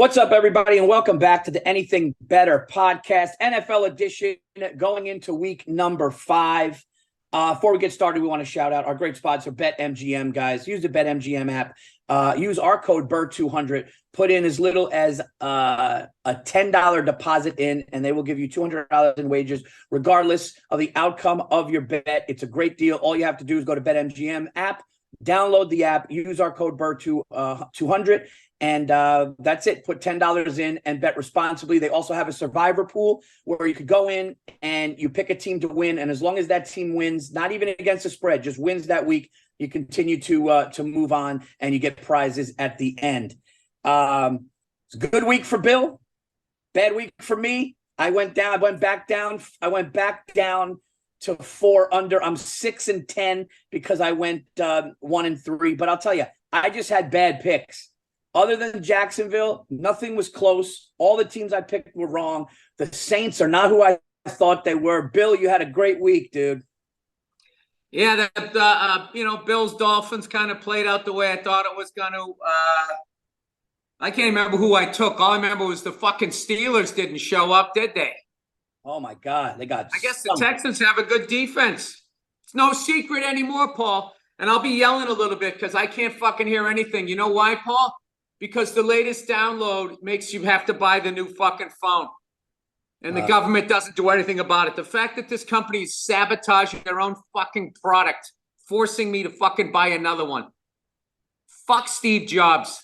What's up, everybody, and welcome back to the Anything Better podcast, NFL edition, going into week number 5. Before we get started, we want to shout out our great sponsor, BetMGM, guys. Use the BetMGM app. Use our code BURR200. Put in as little as a $10 deposit in, and they will give you $200 in wages, regardless of the outcome of your bet. It's a great deal. All you have to do is go to BetMGM app, download the app, use our code BURR200, and that's it. Put $10 in and bet responsibly. They also have a survivor pool where you could go in and you pick a team to win. And as long as that team wins, not even against the spread, just wins that week, you continue to move on and you get prizes at the end. It's a good week for Bill. Bad week for me. I went back down to 4 under. I'm 6-10 because I went 1-3. But I'll tell you, I just had bad picks. Other than Jacksonville, nothing was close. All the teams I picked were wrong. The Saints are not who I thought they were. Bill, you had a great week, dude. Yeah, Bills Dolphins kind of played out the way I thought it was going to. I can't remember who I took. All I remember was the fucking Steelers didn't show up, did they? Oh my God, they got. I guess the Texans have a good defense. It's no secret anymore, Paul. And I'll be yelling a little bit because I can't fucking hear anything. You know why, Paul? Because the latest download makes you have to buy the new fucking phone. And the government doesn't do anything about it. The fact that this company is sabotaging their own fucking product, forcing me to fucking buy another one. Fuck Steve Jobs.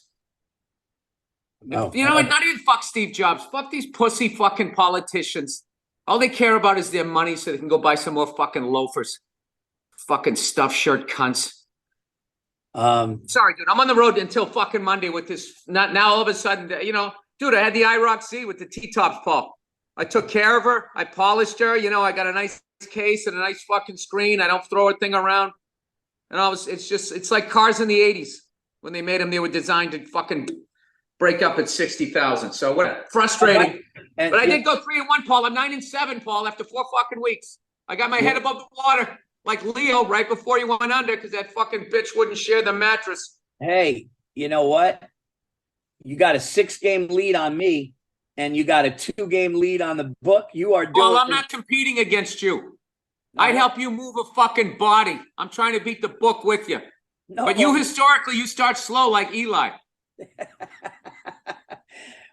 No. You know what? Not even fuck Steve Jobs. Fuck these pussy fucking politicians. All they care about is their money so they can go buy some more fucking loafers. Fucking stuffed shirt cunts. Sorry, dude. I'm on the road until fucking Monday with this. Not now. All of a sudden, dude, I had the IROC C with the T-tops, Paul. I took care of her. I polished her. I got a nice case and a nice fucking screen. I don't throw a thing around. And it's like cars in the 80s when they made them. They were designed to fucking break up at 60,000. So what? Frustrating. But I did go 3-1, Paul. I'm 9-7, Paul. After 4 fucking weeks, I got my head above the water. Like Leo right before he went under because that fucking bitch wouldn't share the mattress. Hey, you know what? You got a 6-game lead on me, and you got a 2-game lead on the book. You are doing. Well, I'm not competing against you. No. I'd help you move a fucking body. I'm trying to beat the book with you. No, but you historically, you start slow like Eli.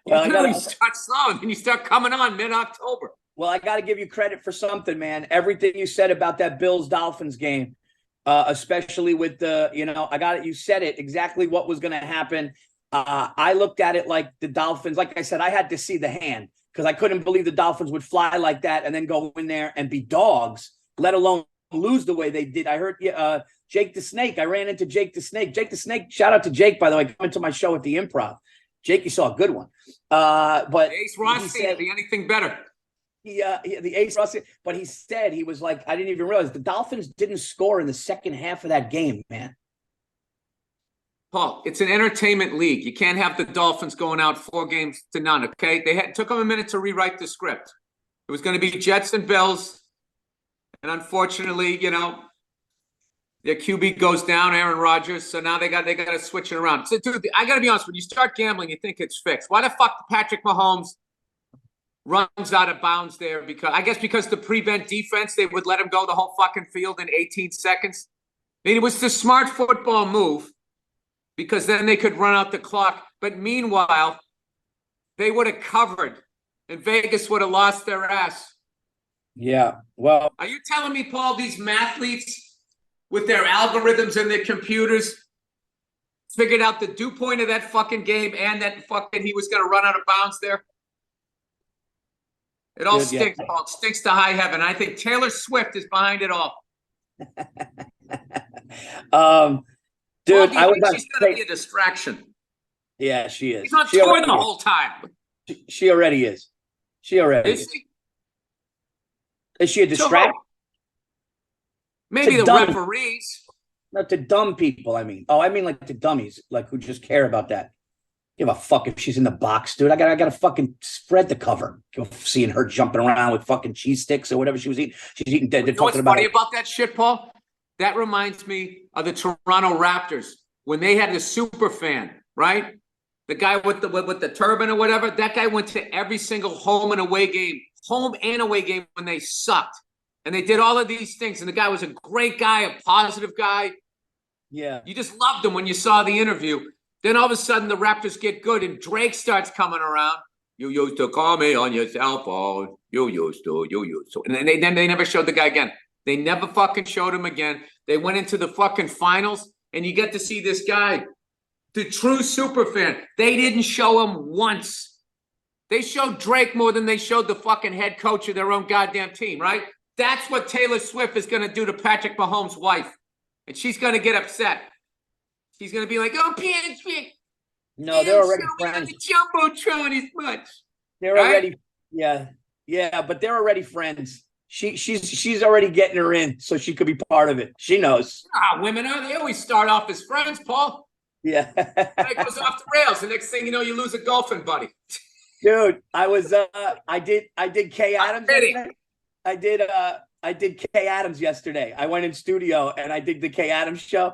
Well, you start slow, and then you start coming on mid-October. Well, I got to give you credit for something, man. Everything you said about that Bills-Dolphins game, especially with you said it exactly what was going to happen. I looked at it like the Dolphins, like I said, I had to see the hand because I couldn't believe the Dolphins would fly like that and then go in there and be dogs, let alone lose the way they did. I heard Jake the Snake. I ran into Jake the Snake. Jake the Snake, shout out to Jake, by the way, coming to my show at the Improv. Jake, you saw a good one. But Ace Rossi, the Anything Better. The Ace Rossi, but he said, he was like, I didn't even realize the Dolphins didn't score in the second half of that game, man. Paul, it's an entertainment league. You can't have the Dolphins going out 4-0, okay? Took them a minute to rewrite the script. It was going to be Jets and Bills, and unfortunately, their QB goes down, Aaron Rodgers, so now they got to switch it around. So, dude, I got to be honest, when you start gambling, you think it's fixed. Why the fuck Patrick Mahomes runs out of bounds there? Because to prevent defense, they would let him go the whole fucking field in 18 seconds. I mean, it was the smart football move because then they could run out the clock. But meanwhile, they would have covered and Vegas would have lost their ass. Yeah, well. Are you telling me, Paul, these mathletes with their algorithms and their computers figured out the dew point of that fucking game and that fucking he was going to run out of bounds there? It all stinks, Paul. It stinks to high heaven. I think Taylor Swift is behind it all. Dude, I was she's going to be a distraction. Yeah, she is. She's on tour the whole time. She already is. She already is. Is she a distraction? Maybe the referees. Not to dumb people, I mean. Oh, I mean like to dummies, like who just care about that. Give a fuck if she's in the box, dude. I gotta fucking spread the cover. Seeing her jumping around with fucking cheese sticks or whatever she was eating. She's eating dead. You know what's funny about that shit, Paul? That reminds me of the Toronto Raptors when they had the super fan, right? the guy with the turban or whatever, that guy went to every single home and away game when they sucked. And they did all of these things. And the guy was a great guy, a positive guy. Yeah. You just loved him when you saw the interview. Then all of a sudden the Raptors get good and Drake starts coming around. You used to call me on your cell phone. You used to. And then they never showed the guy again. They never fucking showed him again. They went into the fucking finals, and you get to see this guy, the true super fan. They didn't show him once. They showed Drake more than they showed the fucking head coach of their own goddamn team, right? That's what Taylor Swift is going to do to Patrick Mahomes' wife. And she's going to get upset. She's going to be like, oh, Patrick. No, they're already friends. The Jumbotron as much. They're already, yeah, but they're already friends. She's already getting her in, so she could be part of it. She knows. Women are. They always start off as friends, Paul. Yeah. It goes off the rails. The next thing you know, you lose a golfing buddy. Dude, I did Kay Adams yesterday. I did Kay Adams yesterday. I went in studio and I did the Kay Adams show,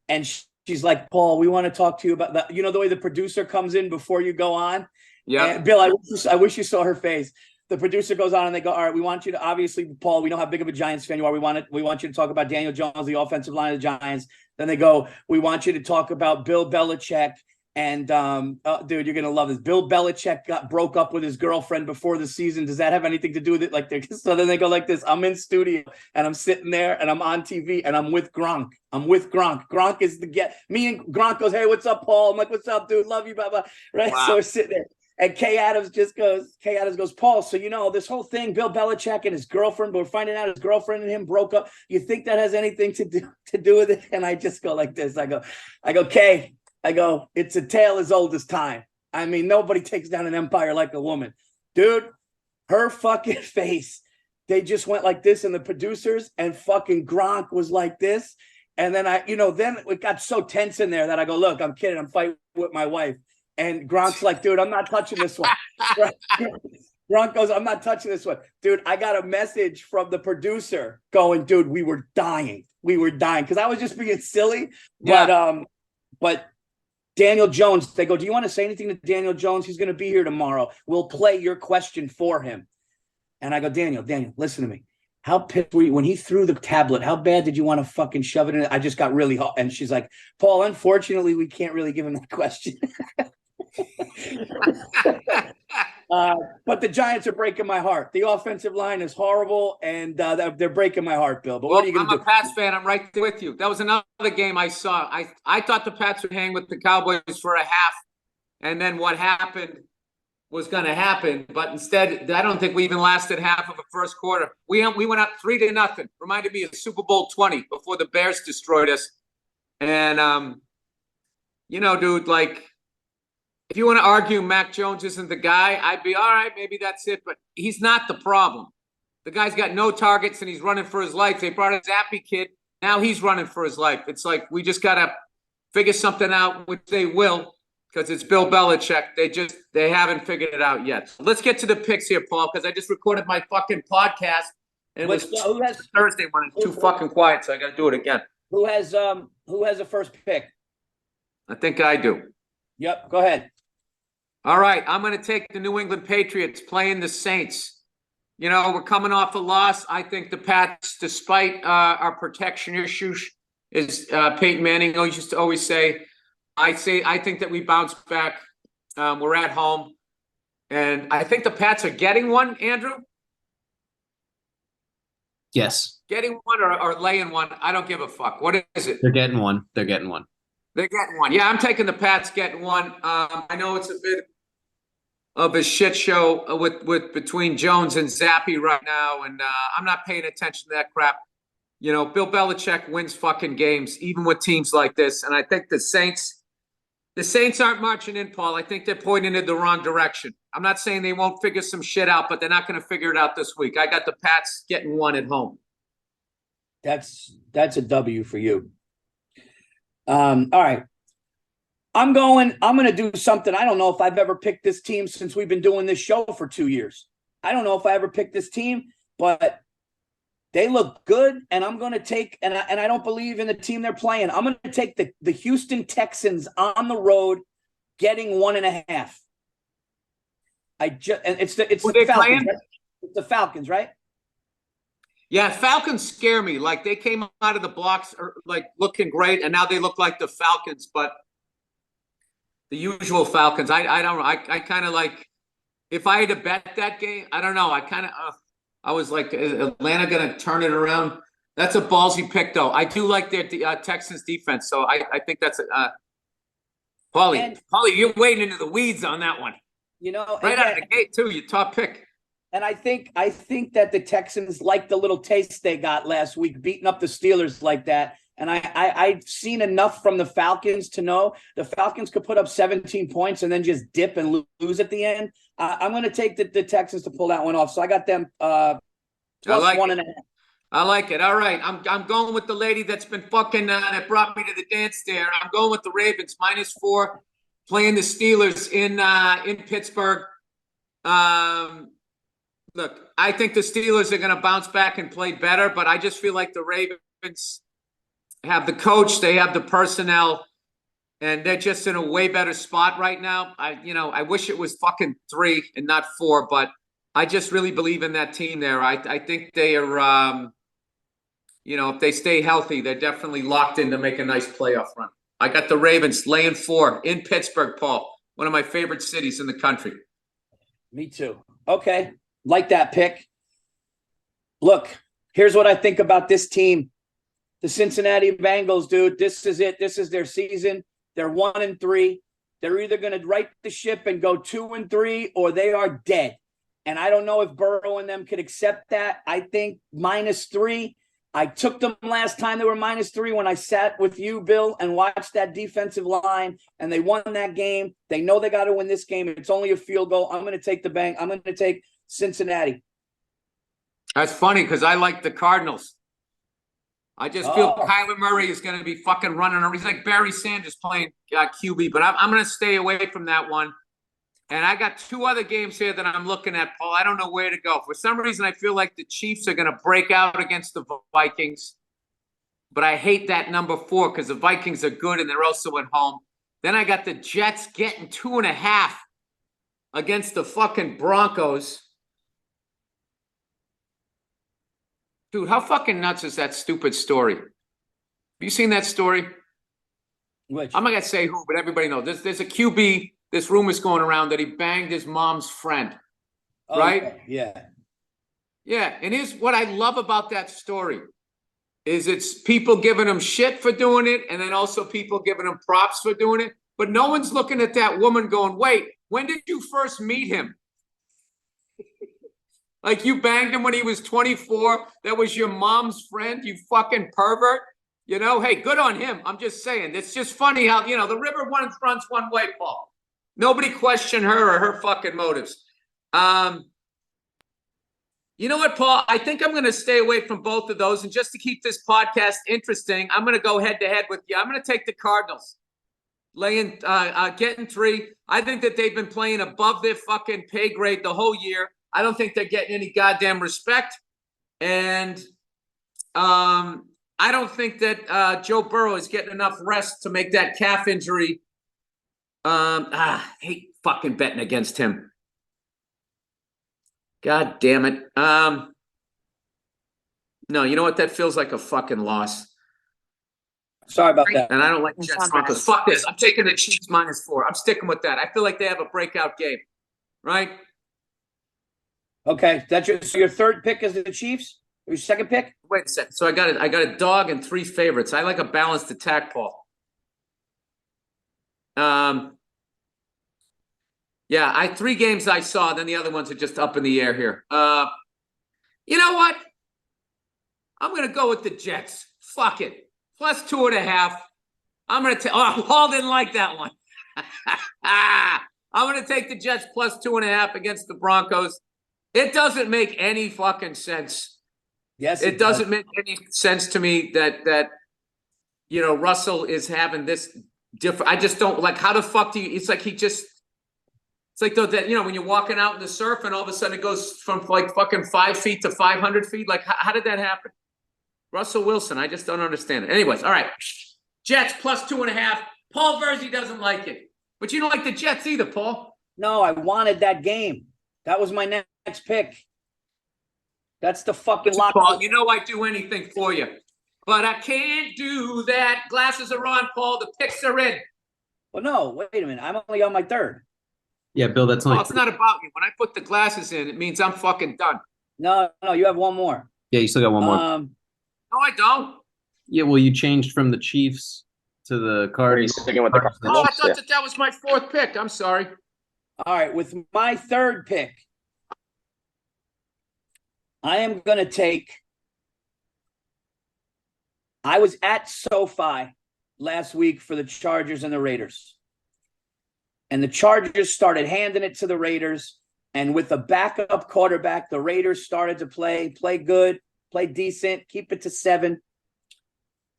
and she's like, Paul, we want to talk to you about the way the producer comes in before you go on. Yeah, Bill, I wish you saw her face. The producer goes on and they go, all right, we want you to, obviously, Paul, we know how big of a Giants fan you are. We want you to talk about Daniel Jones, the offensive line of the Giants. Then they go, we want you to talk about Bill Belichick. And dude, you're gonna love this. Bill Belichick broke up with his girlfriend before the season. Does that have anything to do with it? So then they go like this. I'm in studio and I'm sitting there and I'm on TV and I'm with Gronk. Gronk is the get. Me and Gronk goes, hey, what's up, Paul? I'm like, what's up, dude? Love you, blah blah. Right. Wow. So we're sitting there. And Kay Adams goes, Paul, so this whole thing, Bill Belichick and his girlfriend, but we're finding out his girlfriend and him broke up. You think that has anything to do with it? And I just go like this. I go, Kay, it's a tale as old as time. I mean, nobody takes down an empire like a woman. Dude, her fucking face. They just went like this, and the producers and fucking Gronk was like this. And then then it got so tense in there that I go, look, I'm kidding. I'm fighting with my wife. And Gronk's like, dude, I'm not touching this one. Gronk goes, I'm not touching this one. Dude, I got a message from the producer going, dude, we were dying. Because I was just being silly. Yeah. But Daniel Jones, they go, do you want to say anything to Daniel Jones? He's going to be here tomorrow. We'll play your question for him. And I go, Daniel, listen to me. How pissed were you when he threw the tablet? How bad did you want to fucking shove it in? I just got really hot. And she's like, Paul, unfortunately, we can't really give him that question. But the Giants are breaking my heart. The offensive line is horrible, and they're breaking my heart, Bill. But what are you going to do? I'm a Pats fan. I'm right there with you. That was another game I saw. I thought the Pats would hang with the Cowboys for a half, and then what happened was going to happen. But instead, I don't think we even lasted half of a first quarter. We went up 3-0. Reminded me of Super Bowl 20 before the Bears destroyed us. And dude, like, if you want to argue Mac Jones isn't the guy, I'd be all right. Maybe that's it. But he's not the problem. The guy's got no targets and he's running for his life. They brought a Zappy kid. Now he's running for his life. It's like we just got to figure something out, which they will, because it's Bill Belichick. They haven't figured it out yet. So let's get to the picks here, Paul, because I just recorded my fucking podcast. And it was Thursday when it's too fucking quiet, so I got to do it again. Who has the first pick? I think I do. Yep, go ahead. All right, I'm going to take the New England Patriots playing the Saints. We're coming off a loss. I think the Pats, despite our protection issues, is Peyton Manning used to always say, I think that we bounce back. We're at home. And I think the Pats are getting one, Andrew? Yes. Getting one or laying one. I don't give a fuck. What is it? They're getting one. They're getting one. Yeah, I'm taking the Pats getting one. I know it's a bit of a shit show with between Jones and Zappy right now, and I'm not paying attention to that crap. Bill Belichick wins fucking games, even with teams like this. And I think the Saints aren't marching in, Paul. I think they're pointing in the wrong direction. I'm not saying they won't figure some shit out, but they're not going to figure it out this week. I got the Pats getting one at home. That's a W for you. All right. I'm going to do something. I don't know if I've ever picked this team since we've been doing this show for 2 years. I don't know if I ever picked this team, but they look good. And I'm going to take, and I don't believe in the team they're playing. I'm going to take the Houston Texans on the road getting 1.5. It's the they Falcons. playing? Right? It's the Falcons, right? Yeah, Falcons scare me. Like they came out of the blocks like looking great, and now they look like the Falcons, but the usual Falcons. I kind of like if I had to bet that game. I don't know. I was like, is Atlanta going to turn it around? That's a ballsy pick, though. I do like their Texans defense, so I think that's a Paulie, you're wading into the weeds on that one. Right out of the gate too. Your top pick. And I think that the Texans like the little taste they got last week, beating up the Steelers like that. And I've seen enough from the Falcons to know the Falcons could put up 17 points and then just dip and lose at the end. I'm going to take the Texans to pull that one off. So I got them plus 1.5. I like it. All right. I'm going with the lady that's been fucking that brought me to the dance there. I'm going with the Ravens -4, playing the Steelers in Pittsburgh. Look, I think the Steelers are going to bounce back and play better, but I just feel like the Ravens have the coach, they have the personnel, and they're just in a way better spot right now. I wish it was fucking 3 and not 4, but I just really believe in that team there. I think they are, if they stay healthy, they're definitely locked in to make a nice playoff run. I got the Ravens laying 4 in Pittsburgh, Paul, one of my favorite cities in the country. Me too. Okay. Like that pick. Look, here's what I think about this team. The Cincinnati Bengals, dude, this is it. This is their season. They're 1-3. They're either going to right the ship and go 2-3 or they are dead. And I don't know if Burrow and them could accept that. I think -3. I took them last time they were -3 when I sat with you, Bill, and watched that defensive line, and they won that game. They know they got to win this game. It's only a field goal. I'm going to take the bank. I'm going to take Cincinnati. That's funny because I like the Cardinals. I just feel Kyler Murray is going to be fucking running around. He's like Barry Sanders playing QB, but I'm going to stay away from that one. And I got 2 other games here that I'm looking at, Paul. I don't know where to go. For some reason, I feel like the Chiefs are going to break out against the Vikings. But I hate that -4 because the Vikings are good and they're also at home. Then I got the Jets getting 2.5 against the fucking Broncos. Dude, how fucking nuts is that stupid story? Have you seen that story? Which? I'm not going to say who, but everybody knows. There's a QB. This rumor's going around that he banged his mom's friend, right? Yeah. Yeah, and here's what I love about that story is it's people giving him shit for doing it and then also people giving him props for doing it. But no one's looking at that woman going, wait, when did you first meet him? Like you banged him when he was 24? That was your mom's friend, you fucking pervert? Hey, good on him. I'm just saying. It's just funny how, the river runs one way, Paul. Nobody questioned her or her fucking motives. You know what, Paul? I think I'm going to stay away from both of those. And just to keep this podcast interesting, I'm going to go head-to-head with you. I'm going to take the Cardinals. Getting 3. I think that they've been playing above their fucking pay grade the whole year. I don't think they're getting any goddamn respect. And I don't think that Joe Burrow is getting enough rest to make that calf injury. Hate fucking betting against him. God damn it. No, you know what? That feels like a fucking loss. Sorry about that. And I don't like Jets Broncos. Fuck this. I'm taking the Chiefs -4. I'm sticking with that. I feel like they have a breakout game. Right? Okay. So your third pick is the Chiefs? Your second pick? Wait a second. So I got a dog and 3 favorites. I like a balanced attack, Paul. Yeah, 3 games I saw, then the other ones are just up in the air here. You know what? I'm going to go with the Jets. Fuck it. +2.5. I'm going to take – Paul didn't like that one. I'm going to take the Jets +2.5 against the Broncos. It doesn't make any fucking sense. Yes, it doesn't make any sense to me that Russell is having this different – I just don't – like, how the fuck do you – it's like he just – it's like that, when you're walking out in the surf and all of a sudden it goes from like fucking 5 feet to 500 feet. Like, how did that happen? Russell Wilson, I just don't understand it. Anyways, all right. Jets +2.5. Paul Virzi doesn't like it. But you don't like the Jets either, Paul. No, I wanted that game. That was my next pick. That's the fucking lock. Paul, you know I do anything for you. But I can't do that. Glasses are on, Paul. The picks are in. Well, no, wait a minute. I'm only on my third. Yeah, Bill, that's Paul, only. it's not about you. When I put the glasses in, it means I'm fucking done. No, you have one more. Yeah, you still got one more. No, I don't. Yeah, well, you changed from the Chiefs to the Cardinals. sticking with the Oh, Cardinals? I thought that was my fourth pick. I'm sorry. All right, with my third pick, I am going to take. I was at SoFi last week for the Chargers and the Raiders. And the Chargers started handing it to the Raiders. And with a backup quarterback, the Raiders started to play good, play decent, keep it to 7. I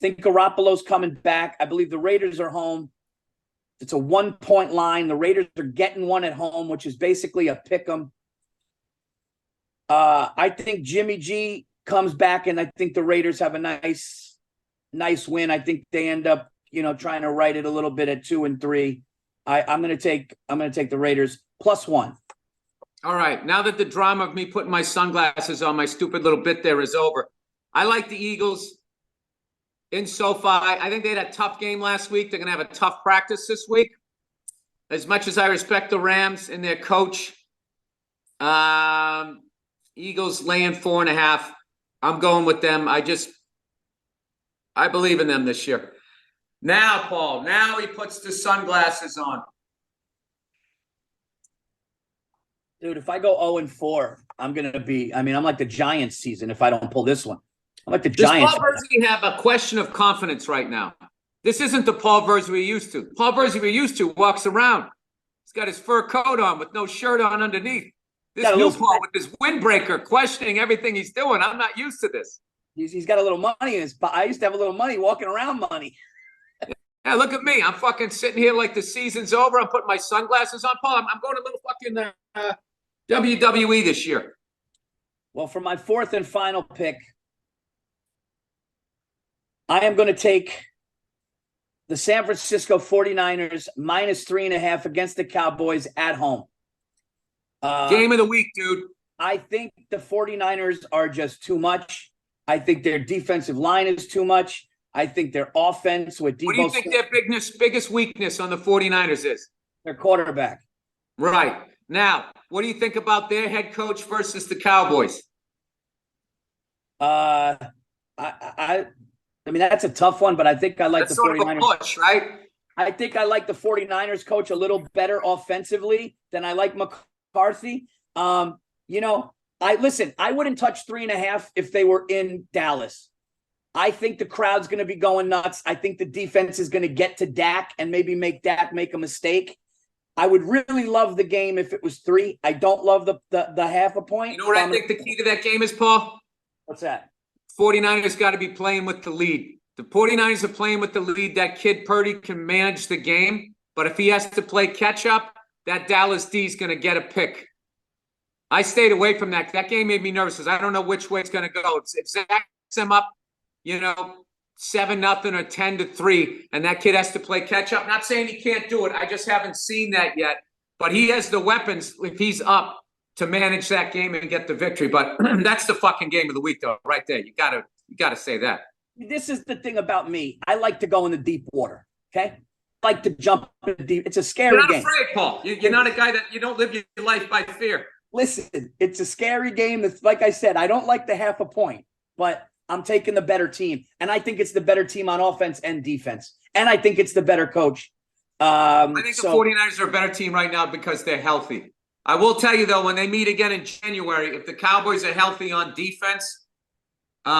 think Garoppolo's coming back. I believe the Raiders are home. It's a 1-point line. The Raiders are getting one at home, which is basically a pick 'em. I think Jimmy G comes back, and I think the Raiders have a nice win. I think they end up, trying to write it a little bit at 2 and 3. I'm gonna take the Raiders +1. All right. Now that the drama of me putting my sunglasses on, my stupid little bit there is over. I like the Eagles in SoFi. I think they had a tough game last week. They're going to have a tough practice this week. As much as I respect the Rams and their coach, Eagles laying 4.5. I'm going with them. I believe in them this year. Now, Paul, he puts the sunglasses on. Dude, if I go 0-4, I'm like the Giants season if I don't pull this one. I'm like the Giants. Does Paul Virzi have a question of confidence right now? This isn't the Paul Virzi we're used to. Paul Virzi we're used to walks around. He's got his fur coat on with no shirt on underneath. This new Paul with his windbreaker, questioning everything he's doing. I'm not used to this. He's got a little money in his pocket. I used to have a little money walking around money. Yeah, look at me. I'm fucking sitting here like the season's over. I'm putting my sunglasses on. Paul, I'm going a little fucking WWE this year. Well, for my fourth and final pick, I am going to take the San Francisco 49ers -3.5 against the Cowboys at home. Game of the week, dude. I think the 49ers are just too much. I think their defensive line is too much. I think their offense with Debo. What do you think their biggest weakness on the 49ers is? Their quarterback. Right. Now, what do you think about their head coach versus the Cowboys? I mean, that's a tough one, but I think I like that's the 49ers. Sort of a push, right? I think I like the 49ers coach a little better offensively than I like McCarthy. I wouldn't touch 3.5 if they were in Dallas. I think the crowd's going to be going nuts. I think the defense is going to get to Dak and maybe make Dak make a mistake. I would really love the game if it was 3. I don't love the half a point. You know what I think the key to that game is, Paul? What's that? 49ers got to be playing with the lead. The 49ers are playing with the lead. That kid Purdy can manage the game, but if he has to play catch up, that Dallas D is going to get a pick. I stayed away from that. That game made me nervous because I don't know which way it's going to go. If Zach sets him up, 7-0 or 10-3, and that kid has to play catch up. Not saying he can't do it. I just haven't seen that yet. But he has the weapons if he's up to manage that game and get the victory. But that's the fucking game of the week, though, right there. You gotta say that. This is the thing about me. I like to go in the deep water. Okay, I like to jump in the deep. It's a scary game. You're not afraid, Paul. You're not a guy that you don't live your life by fear. Listen, it's a scary game. That's, like I said, I don't like the half a point, but I'm taking the better team, and I think it's the better team on offense and defense, and I think it's the better coach. I think the 49ers are a better team right now because they're healthy. I will tell you, though, when they meet again in January, if the Cowboys are healthy on defense, they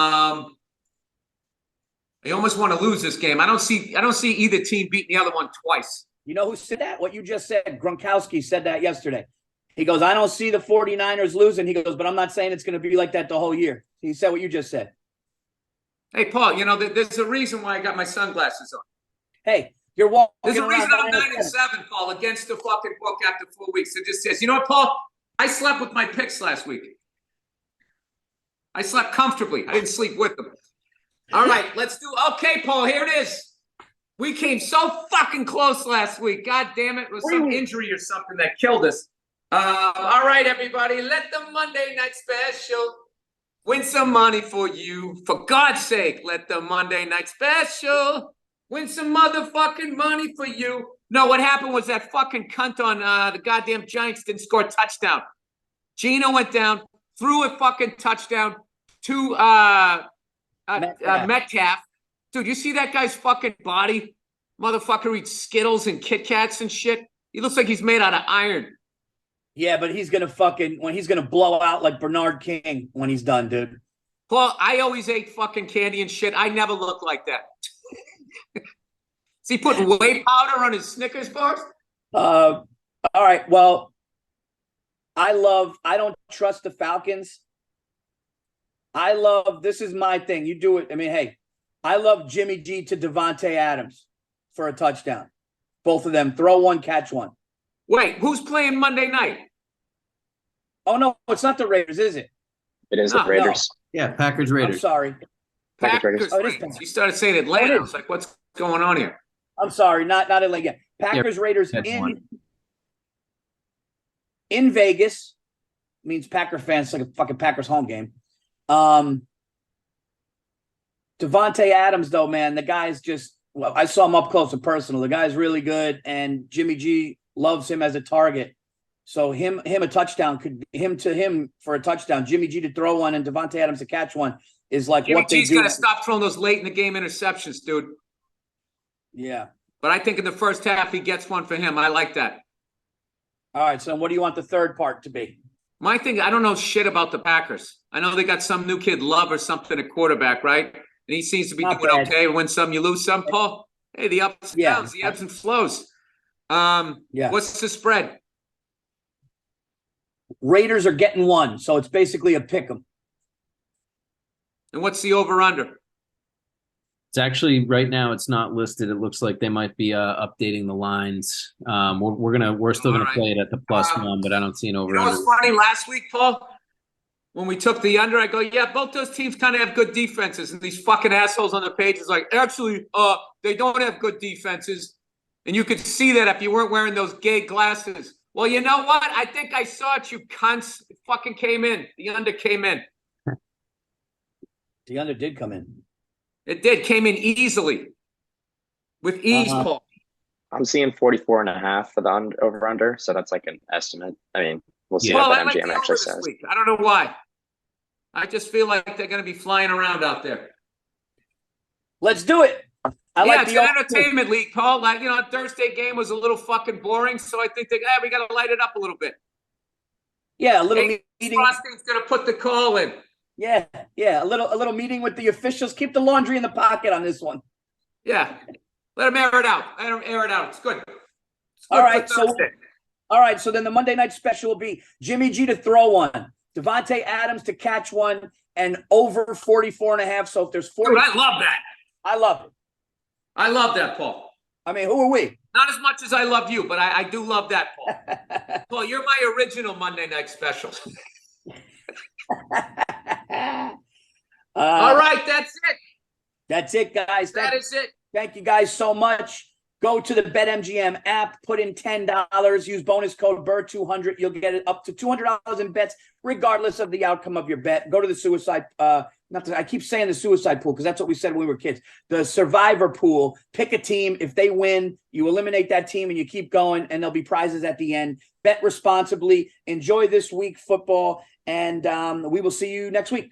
almost want to lose this game. I don't see either team beating the other one twice. You know who said that? What you just said. Gronkowski said that yesterday. He goes, I don't see the 49ers losing. He goes, but I'm not saying it's going to be like that the whole year. He said what you just said. Hey, Paul, there's a reason why I got my sunglasses on. Hey, you're walking. There's a reason I'm 9-7, Paul, against the fucking book after 4 weeks. It just says, you know what, Paul? I slept with my picks last week. I slept comfortably. I didn't sleep with them. All right, let's do. Okay, Paul, here it is. We came so fucking close last week. God damn it. It was some injury or something that killed us. All right, everybody. Let the Monday night special win some money for you. For God's sake, let the Monday night special win some motherfucking money for you. No, what happened was that fucking cunt on the goddamn Giants didn't score a touchdown. Gino went down, threw a fucking touchdown to Metcalf. Dude, you see that guy's fucking body? Motherfucker eats Skittles and Kit Kats and shit. He looks like he's made out of iron. Yeah, but he's going to blow out like Bernard King when he's done, dude. Paul, I always ate fucking candy and shit. I never looked like that. Is he putting whey powder on his Snickers bars? All right. Well, I don't trust the Falcons. This is my thing. You do it. I mean, hey, I love Jimmy G to Devontae Adams for a touchdown. Both of them. Throw one, catch one. Wait, who's playing Monday night? Oh, no, it's not the Raiders, is it? It is the Raiders. Yeah, Packers Raiders. I'm sorry. Packers Raiders. You started saying Atlanta. I was like, what's going on here? I'm sorry, not Atlanta. Packers Raiders in Vegas. Means Packer fans like a fucking Packers home game. Devontae Adams, though, man, the guy's just I saw him up close and personal. The guy's really good, and Jimmy G loves him as a target. So him a touchdown could be him for a touchdown. Jimmy G to throw one and Devontae Adams to catch one is like Jimmy what they G's do. got to stop throwing those late in the game interceptions, dude. Yeah. But I think in the first half he gets one for him. I like that. All right, so what do you want the third part to be? My thing, I don't know shit about the Packers. I know they got some new kid, Love or something, at quarterback, right? And he seems to be Not doing bad. okay. Win some, you lose some, Paul. Hey, the ups and downs, the ebbs and flows. What's the spread? Raiders are getting one, so it's basically a pick 'em. And what's the over-under? It's actually right now it's not listed. It looks like they might be updating the lines. We're still gonna play it at the +1, but I don't see an over. You know what's funny? Last week, Paul, when we took the under, I go, yeah, both those teams kind of have good defenses, and these fucking assholes on the page is like, actually, they don't have good defenses, and you could see that if you weren't wearing those gay glasses. Well, you know what? I think I saw it. You cunts. It fucking came in. The under came in. The under did come in. It did. Came in easily. With ease, Paul. I'm seeing 44.5 for the over-under, so that's like an estimate. I mean, we'll see Well, what I like BetMGM the actually over this says. week. I don't know why. I just feel like they're going to be flying around out there. Let's do it. I like it's the an entertainment league, Paul. Like, Thursday game was a little fucking boring, so I think we got to light it up a little bit. Yeah, a little meeting. Frosting's going to put the call in. Yeah, a little meeting with the officials. Keep the laundry in the pocket on this one. Yeah, let them air it out. It's good. All right, so then the Monday night special will be Jimmy G to throw one, Devontae Adams to catch one, and over 44.5. So if there's 40, Dude, I love that. I love it. I love that, Paul. I mean, who are we? Not as much as I love you, but I do love that, Paul. Paul, you're my original Monday night special. All right, that's it. That's it, guys. That is it. Thank you guys so much. Go to the BetMGM app, put in $10, use bonus code BURR200. You'll get it up to $200 in bets, regardless of the outcome of your bet. Go to the suicide, I keep saying the suicide pool because that's what we said when we were kids. The survivor pool, pick a team. If they win, you eliminate that team and you keep going, and there'll be prizes at the end. Bet responsibly. Enjoy this week football, and we will see you next week.